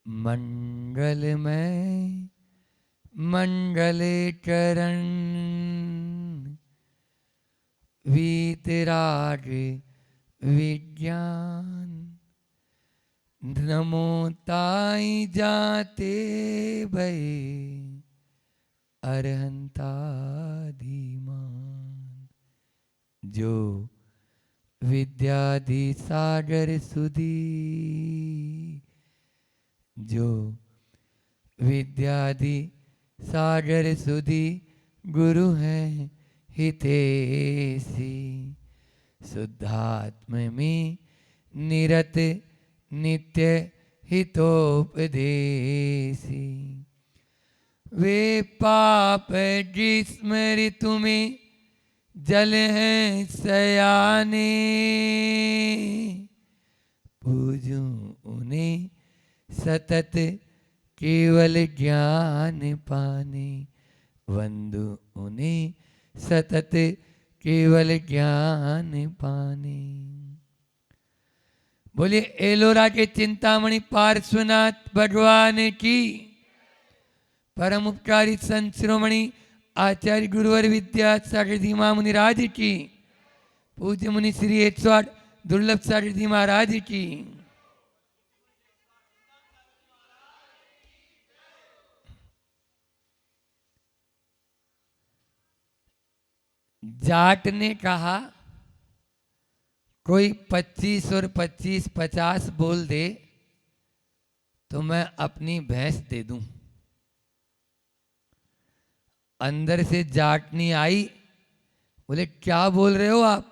मंगलमय मंगलचरण वीतराग विज्ञान नमो ताई जाते भय अरहंता धीमान। जो विद्याधि सागर सुधी, जो विद्याधि सागर सुधी गुरु हैं हितेशी। शुद्धात्म में निरत नित्य हितोपदेशी। वे पाप जिस्मृतु में जल हैं सयाने, पूजूं उन्हें सतत केवल ज्ञान पाने। वंदु उन्हें सतत केवल ज्ञान पाने। बोलिए एलोरा के चिंतामणि पार्श्वनाथ भगवान की। परम उपकारी संत शिरोमणि आचार्य गुरुवर विद्या सागर धीमा मुनिराज की। पूज्य मुनि श्री 108 दुर्लभ सागर जी महाराज की। जाट ने कहा कोई 25 और 25 50 बोल दे तो मैं अपनी भैंस दे दूं। अंदर से जाटनी आई, बोले क्या बोल रहे हो आप,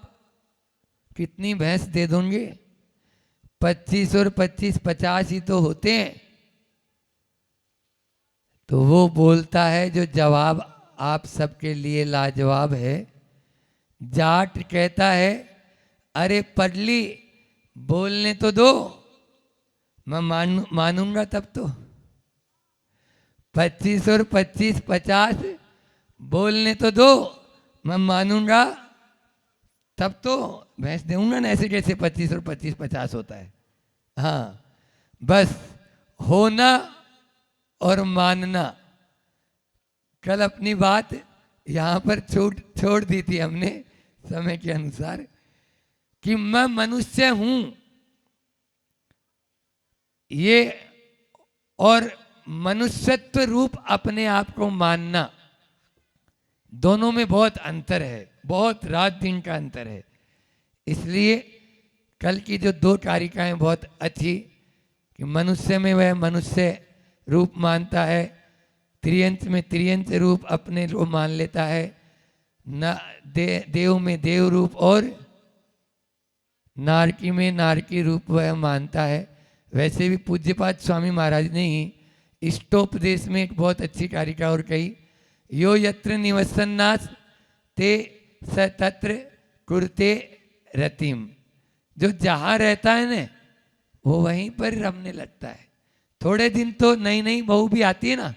कितनी भैंस दे दोगे? 25 और 25 50 ही तो होते हैं। तो वो बोलता है जो जवाब आप सबके लिए लाजवाब है। जाट कहता है अरे पडली बोलने तो दो, मैं मानूंगा तब तो। 25 और 25 50 बोलने तो दो, मैं मानूंगा तब तो भैंस दूंगा ना। ऐसे कैसे 25 और 25 50 होता है? हाँ, बस होना और मानना। कल अपनी बात यहाँ पर छोड़ दी थी हमने समय के अनुसार कि मैं मनुष्य हूं ये, और मनुष्यत्व रूप अपने आप को मानना, दोनों में बहुत अंतर है, बहुत रात दिन का अंतर है। इसलिए कल की जो 2 कारिकाएं बहुत अच्छी कि मनुष्य में वह मनुष्य रूप मानता है, त्रियंत में त्रियंत रूप अपने को मान लेता है, न देव में देव रूप और नारकी में नारकी रूप वह मानता है। वैसे भी पूज्यपाद स्वामी महाराज ने ही इष्टोपदेश में एक बहुत अच्छी कारिका और कही, यो यत्र निवसन्नास ते स तत्र कुरते रतिम। जो जहाँ रहता है ना वो वहीं पर रमने लगता है। थोड़े दिन तो नई नई बहू भी आती है ना,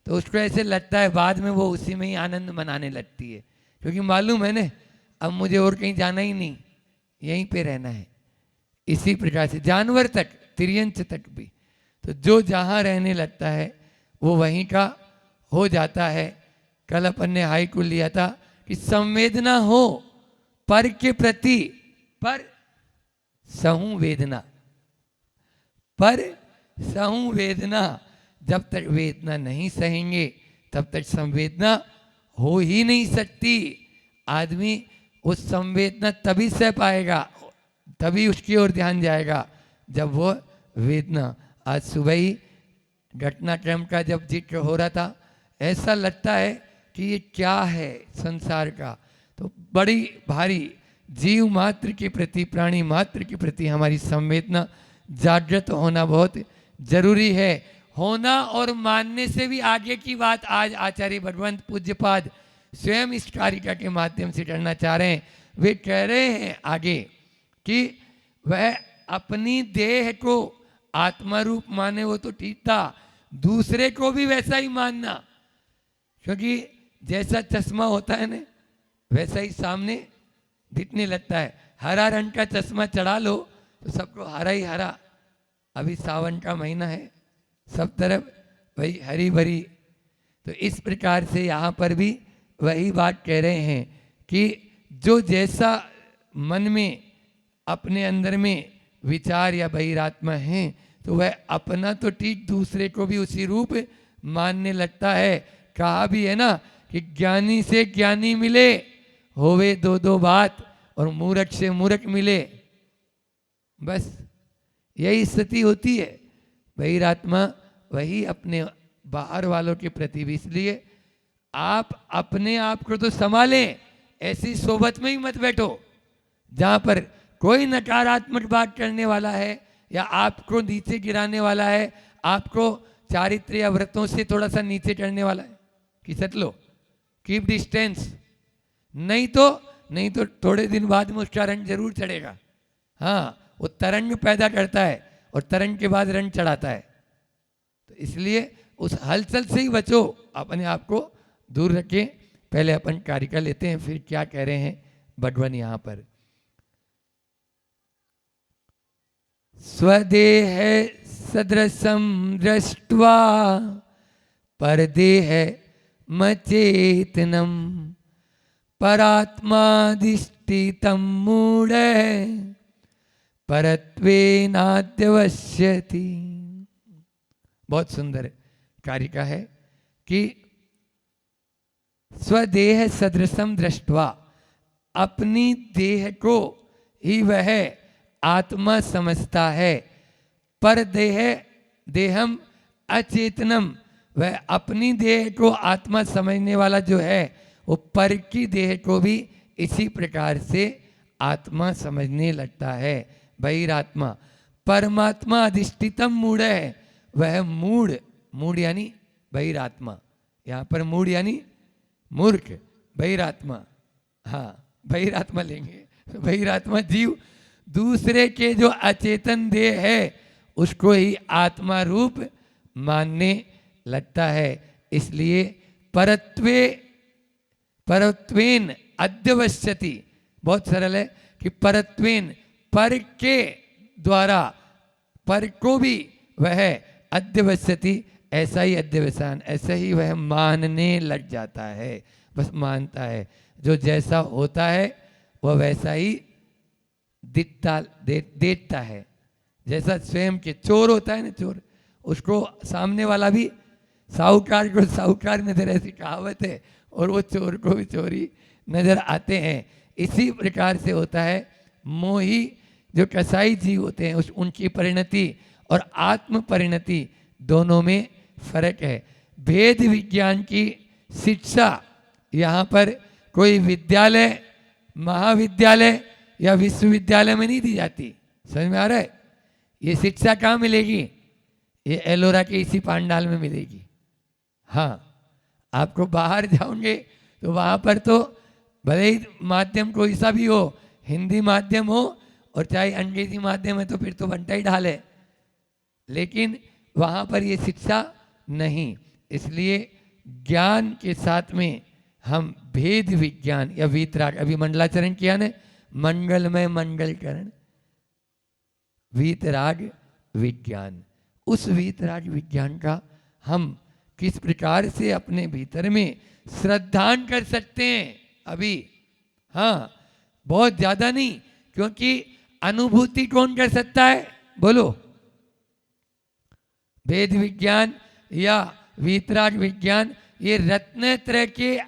तो उसको ऐसे लगता है बाद में वो उसी में ही आनंद मनाने लगती है, क्योंकि मालूम है ना अब मुझे और कहीं जाना ही नहीं, यहीं पे रहना है। इसी प्रकार से जानवर तक, तिर्यंच तक भी, तो जो जहाँ रहने लगता है वो वहीं का हो जाता है। कल अपन ने हाई को लिया था कि संवेदना हो पर के प्रति, पर संवेदना, पर संवेदना। जब तक वेदना नहीं सहेंगे तब तक संवेदना हो ही नहीं सकती। आदमी उस संवेदना तभी सह पाएगा, तभी उसकी ओर ध्यान जाएगा जब वो वेदना। आज सुबह ही घटनाक्रम का जब जिक्र हो रहा था, ऐसा लगता है कि ये क्या है संसार का। तो बड़ी भारी जीव मात्र के प्रति, प्राणी मात्र के प्रति हमारी संवेदना जागृत होना बहुत जरूरी है। होना और मानने से भी आगे की बात आज आचार्य भगवंत पूज्यपाद स्वयं इस कारिका के माध्यम से करना चाह रहे हैं। वे कह रहे हैं आगे कि वह अपनी देह को आत्मा रूप माने वो तो ठीक था, दूसरे को भी वैसा ही मानना, क्योंकि जैसा चश्मा होता है ना वैसा ही सामने दिखने लगता है। हरा रंग का चश्मा चढ़ा लो तो सबको हरा ही हरा। अभी सावन का महीना है, सब तरफ वही हरी भरी। तो इस प्रकार से यहाँ पर भी वही बात कह रहे हैं कि जो जैसा मन में अपने अंदर में विचार या बहिरात्मा है, तो वह अपना तो ठीक दूसरे को भी उसी रूप मानने लगता है। कहा भी है ना कि ज्ञानी से ज्ञानी मिले, होवे दो दो बात, और मूर्ख से मूर्ख मिले। बस यही स्थिति होती है। बहिरात्मा वही अपने बाहर वालों के प्रति भी। इसलिए आप अपने आप को तो संभालें, ऐसी सोबत में ही मत बैठो जहां पर कोई नकारात्मक बात करने वाला है या आपको नीचे गिराने वाला है, आपको चारित्र्य या व्रतों से थोड़ा सा नीचे करने वाला है कि सट लो, कीप डिस्टेंस। नहीं तो थोड़े दिन बाद में उसका रंग जरूर चढ़ेगा। हाँ, वो तरंग पैदा करता है और तरंग के बाद रंग चढ़ाता है। तो इसलिए उस हलचल से ही बचो, अपने आप को दूर रखें। पहले अपन कार्य कर लेते हैं, फिर क्या कह रहे हैं भगवान यहाँ पर। स्वदेह सदृशम दृष्ट्वा परदेह मचेतनम परात्माधिष्ठितं मूढ़ परत्वेनाद्यवश्यति। बहुत सुंदर कारिका है कि स्वदेह सदृशम दृष्ट्वा, अपनी देह को ही वह आत्मा समझता है। पर देहम अचेतनम, वह अपनी देह को आत्मा समझने वाला जो है, वो पर की देह को भी इसी प्रकार से आत्मा समझने लगता है। बहिरात्मा परमात्मा अधिष्ठितम मूढ़ है, वह मूढ़ यानी बहिरात्मा, यहाँ पर मूढ़ यानी मूर्ख, बहिरात्मा। हाँ, बहिरात्मा लेंगे तो बहिरात्मा जीव दूसरे के जो अचेतन देह है उसको ही आत्मा रूप मानने लगता है। इसलिए परत्वेन अध्यवश्यति, बहुत सरल है कि परत्वेन, पर के द्वारा, पर को भी वह अध्यवश्यति, ऐसा ही अध्यवसान, ऐसा ही वह मानने लग जाता है। बस मानता है, जो जैसा होता है वह वैसा ही देखता है। जैसा स्वयं के चोर होता है ना, चोर, उसको सामने वाला भी साहूकार को साहूकार नजर, ऐसी कहावत है, और वो चोर को भी चोरी नजर आते हैं। इसी प्रकार से होता है। मोही जो कसाई जीव होते हैं, उनकी परिणति और आत्म परिणति दोनों में फर्क है। भेद विज्ञान की शिक्षा यहाँ पर कोई विद्यालय, महाविद्यालय या विश्वविद्यालय में नहीं दी जाती। समझ में आ रहा है? ये शिक्षा कहाँ मिलेगी? ये एलोरा के इसी पांडाल में मिलेगी। हाँ, आपको बाहर जाओगे तो वहाँ पर तो भले ही माध्यम कोई सा भी हो, हिंदी माध्यम हो और चाहे अंग्रेजी माध्यम है, तो फिर तो बनता ही ढाल है, लेकिन वहाँ पर ये शिक्षा नहीं। इसलिए ज्ञान के साथ में हम भेद विज्ञान या वीतराग, अभी मंडलाचरण किया ने, मंगलमय मंगलकरण, वीतराग विज्ञान, उस वीतराग विज्ञान का हम किस प्रकार से अपने भीतर में श्रद्धान कर सकते हैं अभी। हाँ, बहुत ज्यादा नहीं, क्योंकि अनुभूति कौन कर सकता है? बोलो। वेद विज्ञान या वीतराग विज्ञान ये रत्नत्रय के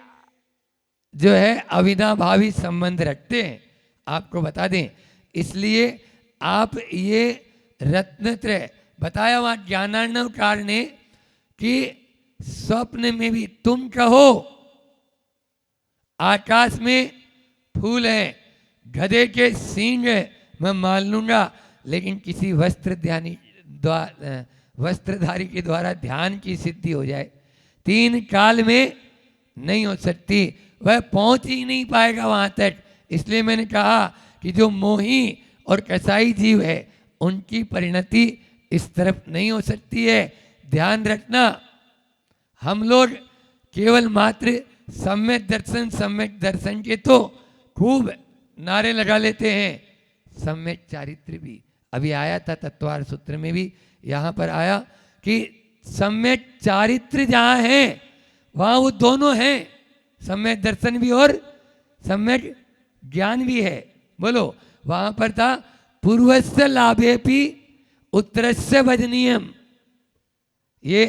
जो है अविनाभावी संबंध रखते हैं, आपको बता दें। इसलिए आप ये रत्नत्रय बताया वहां ज्ञानार्णवकार ने कि स्वप्न में भी तुम कहो आकाश में फूल है, गधे के सींग है, मैं मान लूंगा, लेकिन किसी वस्त्रधारी के द्वारा ध्यान की सिद्धि हो जाए, 3 काल में नहीं हो सकती, वह पहुंच ही नहीं पाएगा वहां तक। इसलिए मैंने कहा कि जो मोही और कसाई जीव है उनकी परिणति इस तरफ नहीं हो सकती है। ध्यान रखना, हम लोग केवल मात्र सम्यक दर्शन के तो खूब नारे लगा लेते हैं, सम्यक चारित्र भी अभी आया था तत्वार सूत्र में भी, यहाँ पर आया कि सम्यक चारित्र जहाँ है वहाँ वो दोनों हैं, सम्यक दर्शन भी और सम्यक ज्ञान भी है। बोलो, वहाँ पर था पूर्वस्य लाभेपि उत्तरस्य भजनीयम। ये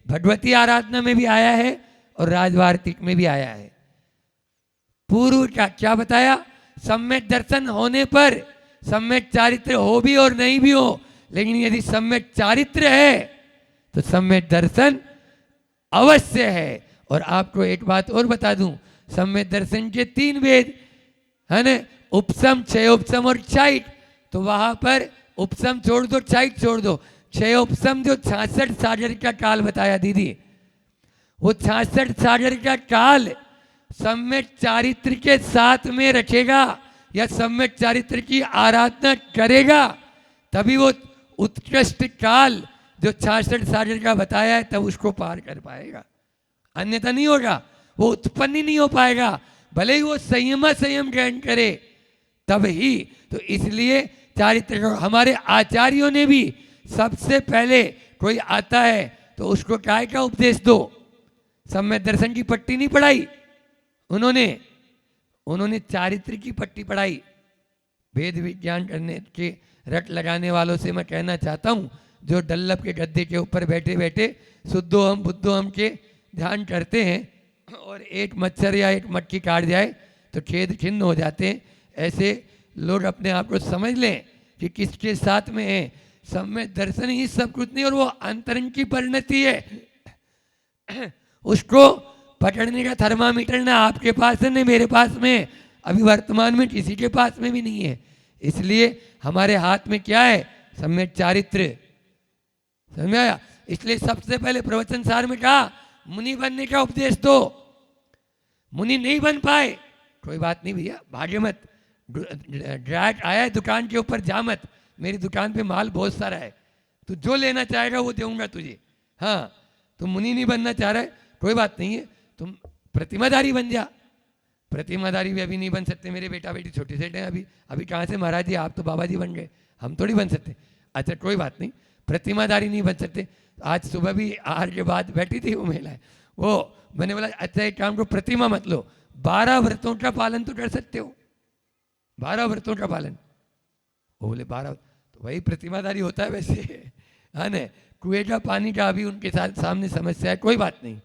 भगवती आराधना में भी आया है और राजवार्तिक में भी आया है। पूर्व का क्या बताया? सम्यक दर्शन होने पर सम्यक चारित्र हो भी और नहीं भी हो, लेकिन यदि सम्यक चारित्र है तो सम्यक दर्शन अवश्य है। और आपको एक बात और बता दूं, सम्यक दर्शन के 3 वेद है ना, उपसम, क्षयोपसम और क्षाइक। तो वहां पर उपसम छोड़ दो, क्षाइक छोड़ दो। क्षयोपसम जो 66 सागर का काल बताया दीदी, वो 66 सागर का काल सम्यक चारित्र के साथ में रखेगा या सम्यक चारित्र की आराधना करेगा, तभी वो उत्कृष्ट काल जो 66 सागर का बताया है तब उसको पार कर पाएगा, अन्यथा नहीं होगा, वो उत्पन्न ही नहीं हो पाएगा। भले ही वो संयम ग्रहण करे तब ही। तो इसलिए चारित्र को हमारे आचार्यों ने भी सबसे पहले कोई आता है तो उसको काय का उपदेश दो, सम्यक दर्शन की पट्टी नहीं पढ़ाई उन्होंने चारित्र की पट्टी पढ़ाई। वेद विज्ञान करने के रट लगाने वालों से मैं कहना चाहता हूँ, जो डल्लभ के गद्दे के ऊपर बैठे बैठे शुद्धोहम बुद्धोहम के ध्यान करते हैं और एक मच्छर या एक मक्खी काट जाए तो खेद खिन्न हो जाते हैं, ऐसे लोग अपने आप को समझ लें कि किसके साथ में है। सम्यक दर्शन ही सब कुछ नहीं, और वो अंतरंग की परिणति है। उसको पकड़ने का थर्मामीटर ना आपके पास है ना मेरे पास में, अभी वर्तमान में किसी के पास में भी नहीं है। इसलिए हमारे हाथ में क्या है? सम्यक चारित्र। समझ में आया? इसलिए सबसे पहले प्रवचन सार में कहा मुनि बनने का उपदेश दो। मुनि नहीं बन पाए, कोई बात नहीं भैया, भाग्य मत। ड्रैग आया है दुकान के ऊपर, जा मत, मेरी दुकान पे माल बहुत सारा है, तू जो लेना चाहेगा वो दूंगा तुझे। हाँ, तुम मुनि नहीं बनना चाह रहा है, कोई बात नहीं है, तुम प्रतिमाधारी बन जा। प्रतिमाधारी भी अभी नहीं बन सकते, मेरे बेटा बेटी छोटे से हैं अभी कहाँ से महाराज जी, आप तो बाबा जी बन गए, हम थोड़ी बन सकते। अच्छा कोई बात नहीं, प्रतिमाधारी नहीं बन सकते। आज सुबह भी आहार के बाद बैठी थी वो महिला, वो मैंने बोला अच्छा एक काम को, प्रतिमा मत लो, 12 व्रतों का पालन तो कर सकते हो, 12 व्रतों का पालन। वो बोले 12, तो वही प्रतिमाधारी होता है वैसे, है ना। कुएं का पानी का अभी उनके साथ सामने समस्या है, कोई बात नहीं,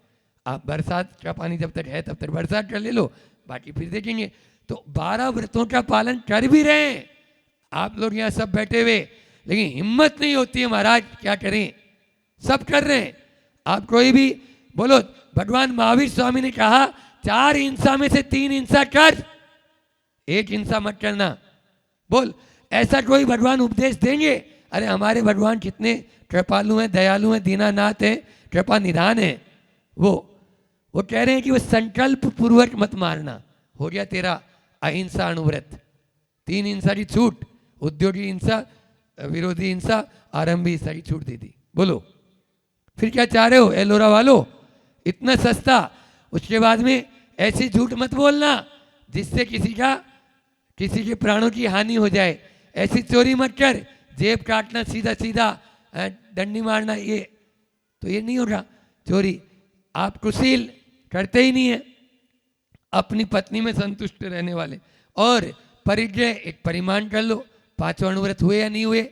आप बरसात का पानी जब तक है तब तक बरसात कर ले लो, बाकी फिर देखेंगे। तो 12 व्रतों का पालन कर भी रहे हैं आप लोग यहाँ सब बैठे हुए, लेकिन हिम्मत नहीं होती है महाराज, क्या करें, सब कर रहे हैं। आप कोई भी बोलो, भगवान महावीर स्वामी ने कहा 4 हिंसा में से 3 हिंसा कर, 1 हिंसा मत करना। बोल, ऐसा कोई भगवान उपदेश देंगे? अरे हमारे भगवान कितने कृपालु हैं, दयालु हैं, दीनानाथ हैं, कृपा निधान है। वो कह रहे हैं कि वो संकल्प पूर्वक मत मारना, हो गया तेरा अहिंसा अणुव्रत। 3 हिंसा की छूट, उद्योगी हिंसा, विरोधी हिंसा, आरंभी हिंसा की छूट दे दी। बोलो फिर क्या चाह रहे हो एलोरा वालों, इतना सस्ता। उसके बाद में ऐसी झूठ मत बोलना जिससे किसी के प्राणों की हानि हो जाए। ऐसी चोरी मत कर, जेब काटना, सीधा सीधा डंडी मारना, ये तो ये नहीं होगा चोरी। आप कुशील करते ही नहीं है, अपनी पत्नी में संतुष्ट रहने वाले। और परिग्रह एक परिमाण कर लो, 5 अणुव्रत हुए या नहीं हुए,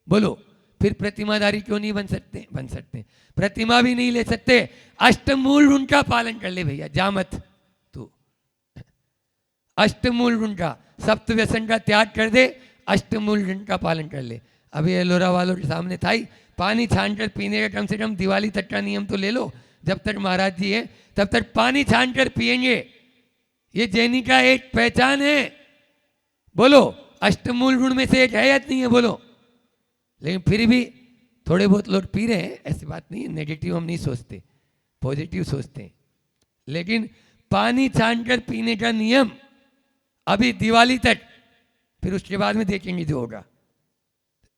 बोलो। फिर प्रतिमाधारी क्यों नहीं बन सकते, प्रतिमा भी नहीं ले सकते, अष्टमूल गुण का पालन कर ले भैया, जामत तू अष्टमूल गुण का, सप्त व्यसन का त्याग कर दे, अष्टमूल गुण का पालन कर ले। अभी एलोरा वालों के सामने था ही, पानी छानकर पीने का कम से कम दिवाली तक का नियम तो ले लो, जब तक महाराज जी है तब तक पानी छानकर पिएंगे, ये जैनी का एक पहचान है। बोलो अष्टमूल गुण में से एक है या नहीं है, बोलो। लेकिन फिर भी थोड़े बहुत लोग पी रहे हैं, ऐसी बात नहीं है, नेगेटिव हम नहीं सोचते, पॉजिटिव सोचते हैं। लेकिन पानी छानकर पीने का नियम अभी दिवाली तक, फिर उसके बाद में देखेंगे जो होगा।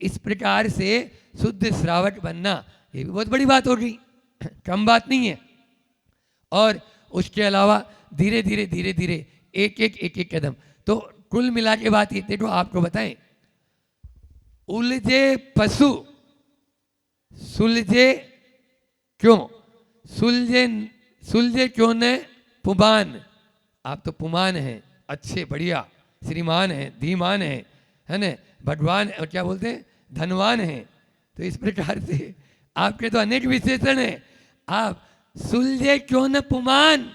इस प्रकार से शुद्ध श्रावक बनना ये भी बहुत बड़ी बात होगी, कम बात नहीं है। और उसके अलावा धीरे धीरे एक कदम, तो कुल मिला के बात इतने को आपको बताएं, उलझे पशु सुलझे क्यों? सुलझे सुलझे क्यों न पुमान, आप तो पुमान हैं, अच्छे बढ़िया श्रीमान हैं, धीमान हैं, है ना, भगवान और क्या बोलते हैं, धनवान हैं। तो इस प्रकार से आपके तो अनेक विशेषण हैं। आप सुलझे क्यों न पुमान,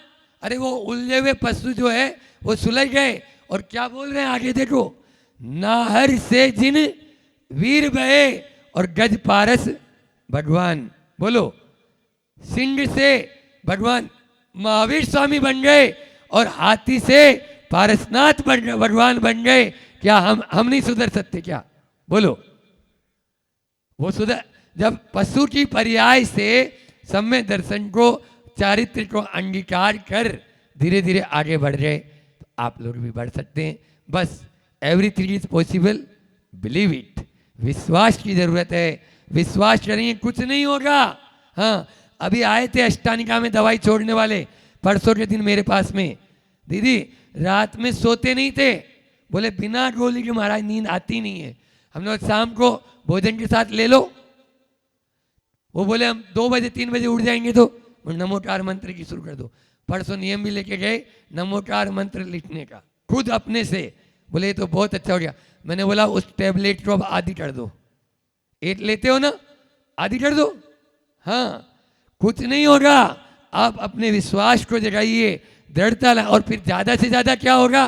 अरे वो उलझे हुए पशु जो है वो सुलझ गए। और क्या बोल रहे हैं आगे देखो, नाहर से जिन वीर बहे और गज पारस भगवान, बोलो, सिंह से भगवान महावीर स्वामी बन गए और हाथी से पारसनाथ भगवान बन गए। क्या हम नहीं सुधर सकते क्या? बोलो, वो सुधर, जब पशु की पर्याय से सम्य दर्शन को, चारित्र को अंगीकार कर धीरे धीरे आगे बढ़ रहे, तो आप लोग भी बढ़ सकते हैं। बस everything is possible, believe it. विश्वास की जरूरत है, विश्वास करेंगे कुछ नहीं होगा। हाँ, अभी आए थे अष्टानिका में दवाई छोड़ने वाले परसों के दिन मेरे पास में, दीदी रात में सोते नहीं थे, बोले बिना गोली के महाराज नींद आती नहीं है। हमने शाम को भोजन के साथ ले लो, वो बोले हम 2 बजे 3 बजे उठ जाएंगे, तो नमोकार मंत्र की शुरू कर दो। परसों नियम भी लेके गए नमोकार मंत्र लिखने का, खुद अपने से, बोले ये तो बहुत अच्छा हो गया। मैंने बोला उस टेबलेट को अब आधी कर दो, 8 लेते हो ना, आधी कर दो। हाँ, कुछ नहीं होगा, आप अपने विश्वास को जगाइए, दृढ़ता ला, और फिर ज्यादा से ज्यादा क्या होगा,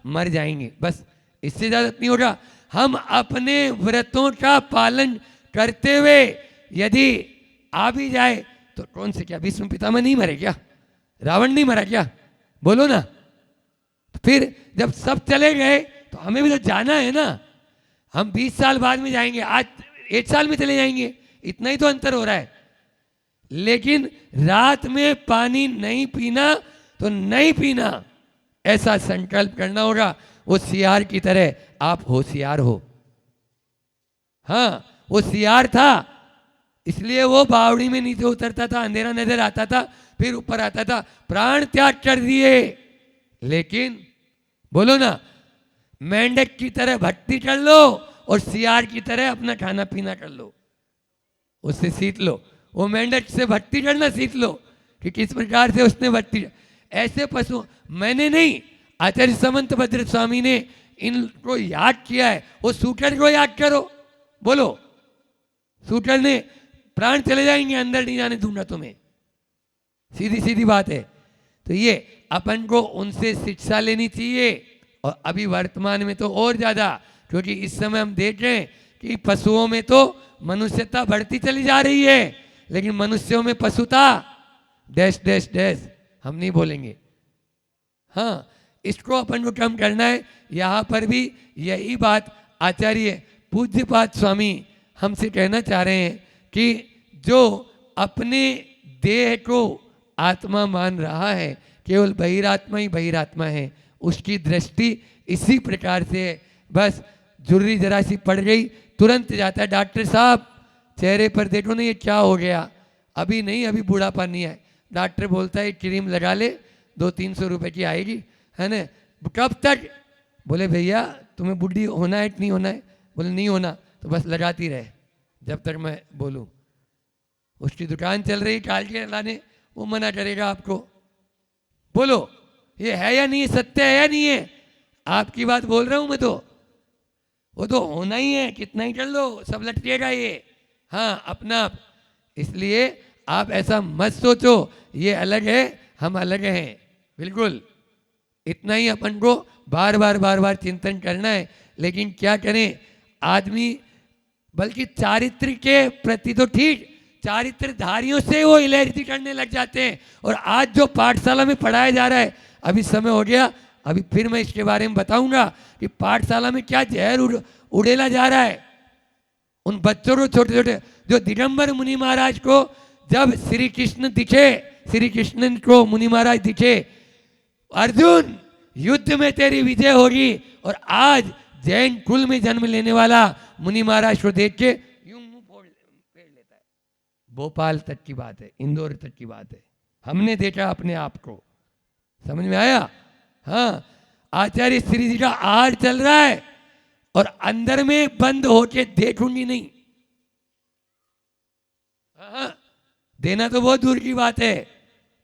मर जाएंगे, बस इससे ज्यादा नहीं होगा। हम अपने व्रतों का पालन करते हुए यदि आ भी जाए तो कौन से, क्या भीष्म पितामह नहीं मरे क्या, रावण नहीं मरा क्या, बोलो ना। फिर जब सब चले गए तो हमें भी तो जाना है ना। हम 20 साल बाद में जाएंगे, आज 1 साल में चले जाएंगे, इतना ही तो अंतर हो रहा है। लेकिन रात में पानी नहीं पीना तो नहीं पीना, ऐसा संकल्प करना होगा। वो सियार की तरह आप होशियार हो। हाँ, वो सियार था, इसलिए वो बावड़ी में नीचे उतरता था, अंधेरा नजर आता था, फिर ऊपर आता था, प्राण त्याग कर दिए। लेकिन बोलो ना, मेंढक की तरह भक्ति कर लो और सियार की तरह अपना खाना पीना कर लो, उससे सीख लो। वो मेंढक से भक्ति करना सीख लो कि किस प्रकार से उसने भक्ति। ऐसे पशु मैंने नहीं, आचार्य समंत भद्र स्वामी ने इनको याद किया है। वो सूटर को याद करो, बोलो, सूटर ने प्राण चले जाएंगे, अंदर नहीं जाने दूंगा तुम्हें, सीधी सीधी बात है। तो ये अपन को उनसे शिक्षा लेनी चाहिए। और अभी वर्तमान में तो और ज्यादा, क्योंकि इस समय हम देख रहे हैं कि पशुओं में तो मनुष्यता बढ़ती चली जा रही है, लेकिन मनुष्यों में पशुता डैश डैश डैश, हम नहीं बोलेंगे। हाँ, इसको अपन को कम करना है। यहाँ पर भी यही बात आचार्य पूज्यपाद स्वामी हमसे कहना चाह रहे हैं कि जो अपने देह को आत्मा मान रहा है, केवल बहिरात्मा ही बहिरात्मा है, उसकी दृष्टि इसी प्रकार से है। बस झुर्री जरा सी पड़ गई, तुरंत जाता है डॉक्टर साहब चेहरे पर देखो ना ये क्या हो गया, अभी नहीं, अभी बूढ़ापा नहीं है। डॉक्टर बोलता है क्रीम लगा ले, 200-300 रुपए की आएगी, है ना। कब तक? बोले भैया तुम्हें बुढ़ी होना है कि नहीं होना है? बोले नहीं होना, तो बस लगाती रहे जब तक मैं बोलूं। उसकी दुकान चल रही काल के लाने, वो मना करेगा आपको। बोलो ये है या नहीं, सत्य है या नहीं है? आपकी बात बोल रहा हूं मैं, तो वो तो होना ही है, कितना ही कर लो, सब लटकेगा ये। हाँ, अपना आप। इसलिए आप ऐसा मत सोचो ये अलग है हम अलग हैं, बिल्कुल इतना ही अपन को बार बार चिंतन करना है। लेकिन क्या करें, आदमी बल्कि चारित्र के प्रति तो ठीक, चारित्रधारियों से वो एलर्जी करने लग जाते हैं। और आज जो पाठशाला में पढ़ाया जा रहा है, अभी समय हो गया, अभी फिर मैं इसके बारे में बताऊंगा कि पाठशाला में क्या जहर उड़ेला जा रहा है। उन बच्चों को छोटे छोटे, जो दिगंबर मुनि महाराज को जब श्री कृष्ण दिखे, श्री कृष्ण को मुनि महाराज दिखे, अर्जुन युद्ध में तेरी विजय होगी, और आज जैन कुल में जन्म लेने वाला मुनि महाराज को देख के यूं मुंह फोड़ लेता है। भोपाल तक की बात है, इंदौर तक की बात है, हमने देखा अपने आप को, समझ में आया? हाँ, आचार्य श्री जी का आहार चल रहा है और अंदर में बंद होके देखूंगी नहीं। हाँ, देना तो बहुत दूर की बात है।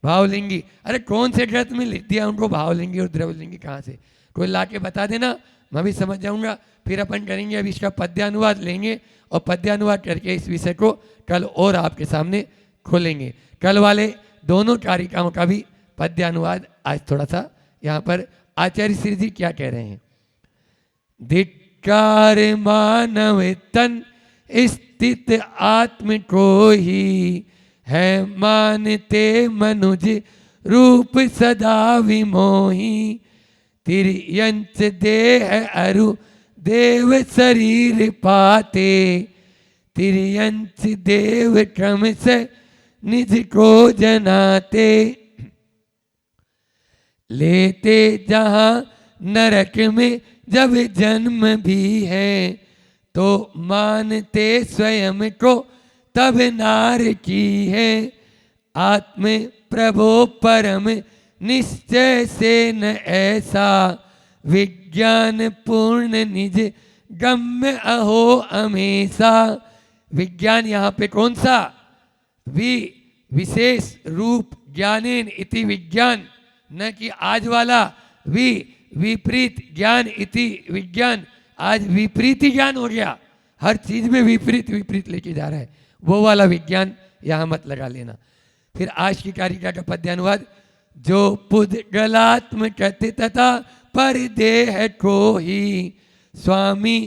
भावलिंगी, अरे कौन से ग्रंथ में लिख दिया उनको भावलिंगी और द्रवलिंगी कहाँ से? कोई ला के बता देना, मैं भी समझ जाऊंगा। फिर अपन करेंगे, अब इसका पद्यानुवाद लेंगे और पद्यानुवाद करके इस विषय को कल और आपके सामने खोलेंगे। कल वाले दोनों कारिकाओं का भी पद्यानुवाद आज थोड़ा सा यहाँ पर आचार्य श्री जी क्या कह रहे हैं। धिक्कार मानव तन स्थित आत्म को ही, है मानते मनुज रूप सदा विमोही। तिर्यंच देह अरु देव शरीर पाते, तिर्यंच देव क्रम से निज को जनाते। लेते जहां नरक में जब जन्म भी है, तो मानते स्वयं को तब नार की है। आत्म प्रभो परम निश्चय से न ऐसा, विज्ञान पूर्ण निज गम्य अहो हमेशा। विज्ञान यहाँ पे कौन सा? विशेष रूप ज्ञानेन इति विज्ञान, न कि आज वाला विपरीत ज्ञान इति विज्ञान। आज विपरीत ही ज्ञान हो गया, हर चीज में विपरीत विपरीत लेके जा रहा है, वो वाला विज्ञान यहाँ मत लगा लेना। फिर आज की कारिका का पद्यानुवाद। जो पुद्गलात्म कहते तथा पर देह को ही, स्वामी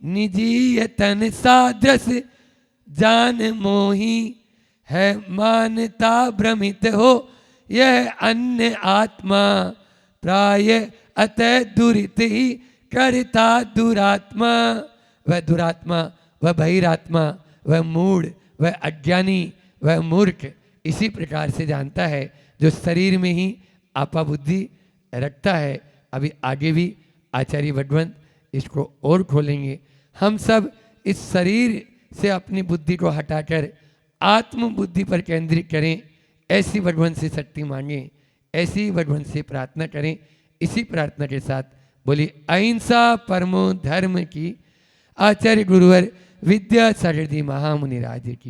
निजी तन सादृश जान मोही। है मानता भ्रमित हो यह अन्य आत्मा, प्राय अतः दुरित ही करता दुरात्मा। वह दुरात्मा, वह बहिरात्मा, वह मूढ़, वह अज्ञानी, वह मूर्ख इसी प्रकार से जानता है जो शरीर में ही आपा बुद्धि रखता है। अभी आगे भी आचार्य भगवंत इसको और खोलेंगे। हम सब इस शरीर से अपनी बुद्धि को हटाकर आत्म बुद्धि पर केंद्रित करें, ऐसी भगवंत से शक्ति मांगें, ऐसी भगवंत से प्रार्थना करें। इसी प्रार्थना के साथ बोली अहिंसा परमो धर्म की। आचार्य गुरुवर विद्यासागर जी महामुनि राज की।